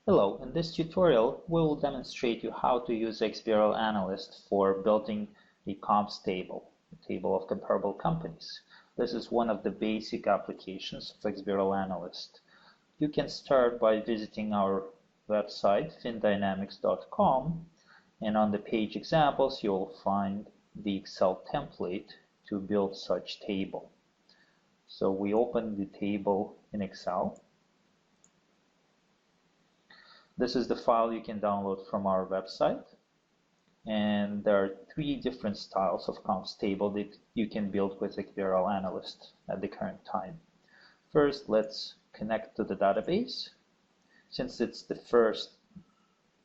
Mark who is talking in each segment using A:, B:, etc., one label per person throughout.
A: Hello, in this tutorial we will demonstrate you how to use XBRLAnalyst for building a comps table, a table of comparable companies. This is one of the basic applications of XBRLAnalyst. You can start by visiting our website findynamics.com, and on the page examples you will find the Excel template to build such table. So we open the table in Excel. This is the file you can download from our website, and there are three different styles of comps table that you can build with XBRLAnalyst at the current time. First, let's connect to the database. Since it's the first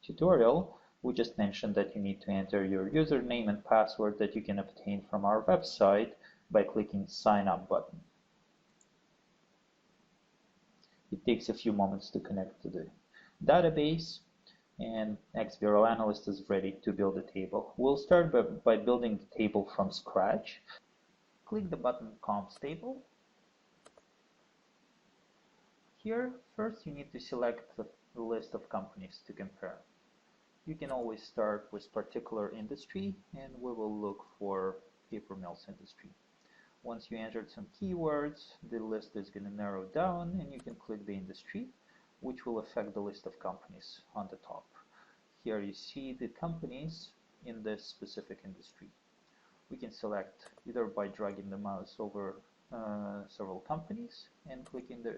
A: tutorial, we just mentioned that you need to enter your username and password that you can obtain from our website by clicking Sign Up button. It takes a few moments to connect to the database, and XBRLAnalyst is ready to build a table. We'll start by building the table from scratch. Click the button Comps Table. Here, first you need to select the list of companies to compare. You can always start with particular industry, and we will look for paper mills industry. Once you entered some keywords, the list is going to narrow down, and you can click the industry, which will affect the list of companies on the top. Here you see the companies in this specific industry. We can select either by dragging the mouse over several companies and clicking the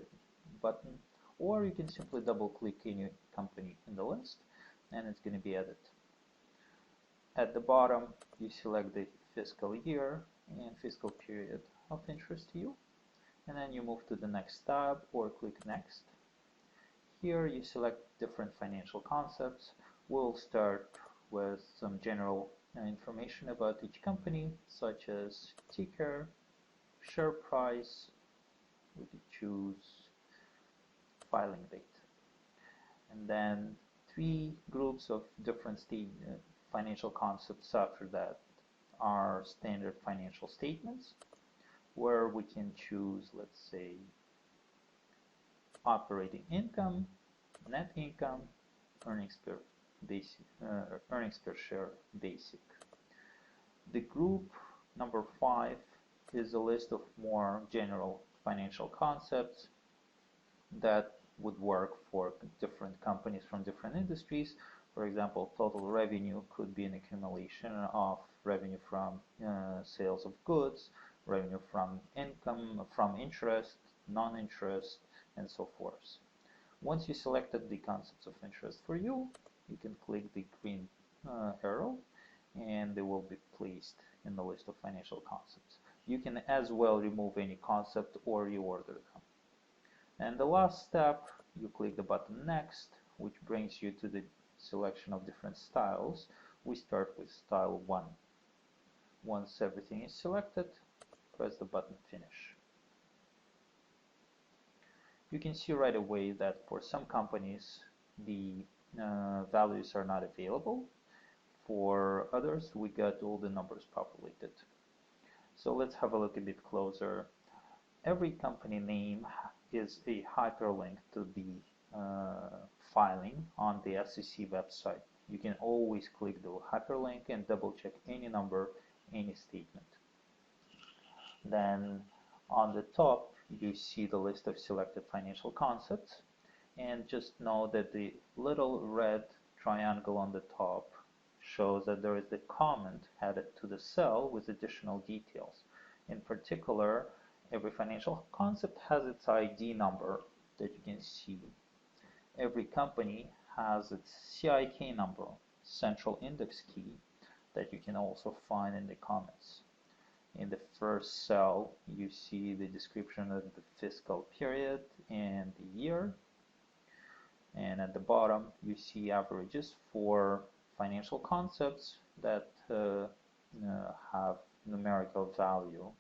A: button, or you can simply double click any company in the list and it's going to be added. At the bottom you select the fiscal year and fiscal period of interest to you, and then you move to the next tab or click next. Here you select different financial concepts. We'll start with some general information about each company, such as ticker, share price. We could choose filing date. And then three groups of different financial concepts after that are standard financial statements, where we can choose, let's say, operating income, net income, earnings per share basic. The group number 5 is a list of more general financial concepts that would work for different companies from different industries. For example, total revenue could be an accumulation of revenue from sales of goods, revenue from income, from interest, non-interest, and so forth. Once you selected the concepts of interest for you, you can click the green arrow and they will be placed in the list of financial concepts. You can as well remove any concept or reorder them. And the last step, you click the button Next, which brings you to the selection of different styles. We start with style 1. Once everything is selected, press the button Finish. You can see right away that for some companies the values are not available. For others we got all the numbers populated. So let's have a look a bit closer. Every company name is a hyperlink to the filing on the SEC website. You can always click the hyperlink and double check any number, any statement. Then on the top you see the list of selected financial concepts, and just know that the little red triangle on the top shows that there is the comment added to the cell with additional details. In particular, every financial concept has its ID number that you can see. Every company has its CIK number, central index key, that you can also find in the comments. In the first cell, you see the description of the fiscal period and the year. And at the bottom, you see averages for financial concepts that have numerical value,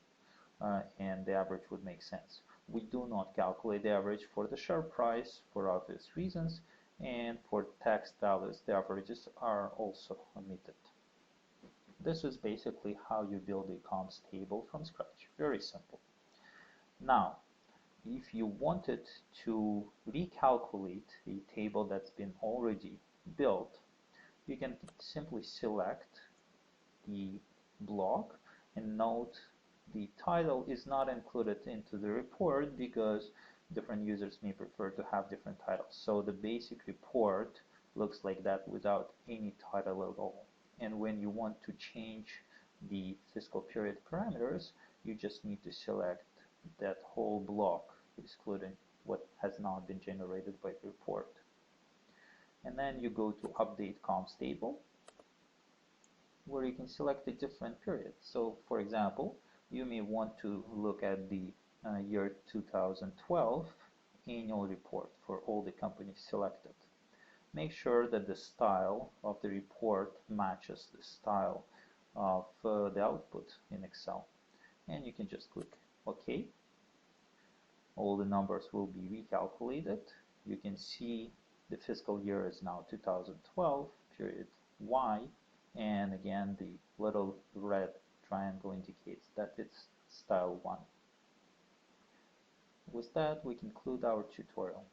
A: and the average would make sense. We do not calculate the average for the share price for obvious reasons, and for text values, the averages are also omitted. This is basically how you build a comps table from scratch. Very simple. Now, If you wanted to recalculate a table that's been already built, you can simply select the block and note the title is not included into the report because different users may prefer to have different titles. So the basic report looks like that without any title at all. And when you want to change the fiscal period parameters, you just need to select that whole block, excluding what has not been generated by the report. And then you go to Update Comps Table, where you can select a different period. So for example, you may want to look at the year 2012 annual report for all the companies selected. Make sure that the style of the report matches the style of the output in Excel. And you can just click OK. All the numbers will be recalculated. You can see the fiscal year is now 2012, period Y, and again the little red triangle indicates that it's style 1. With that, we conclude our tutorial.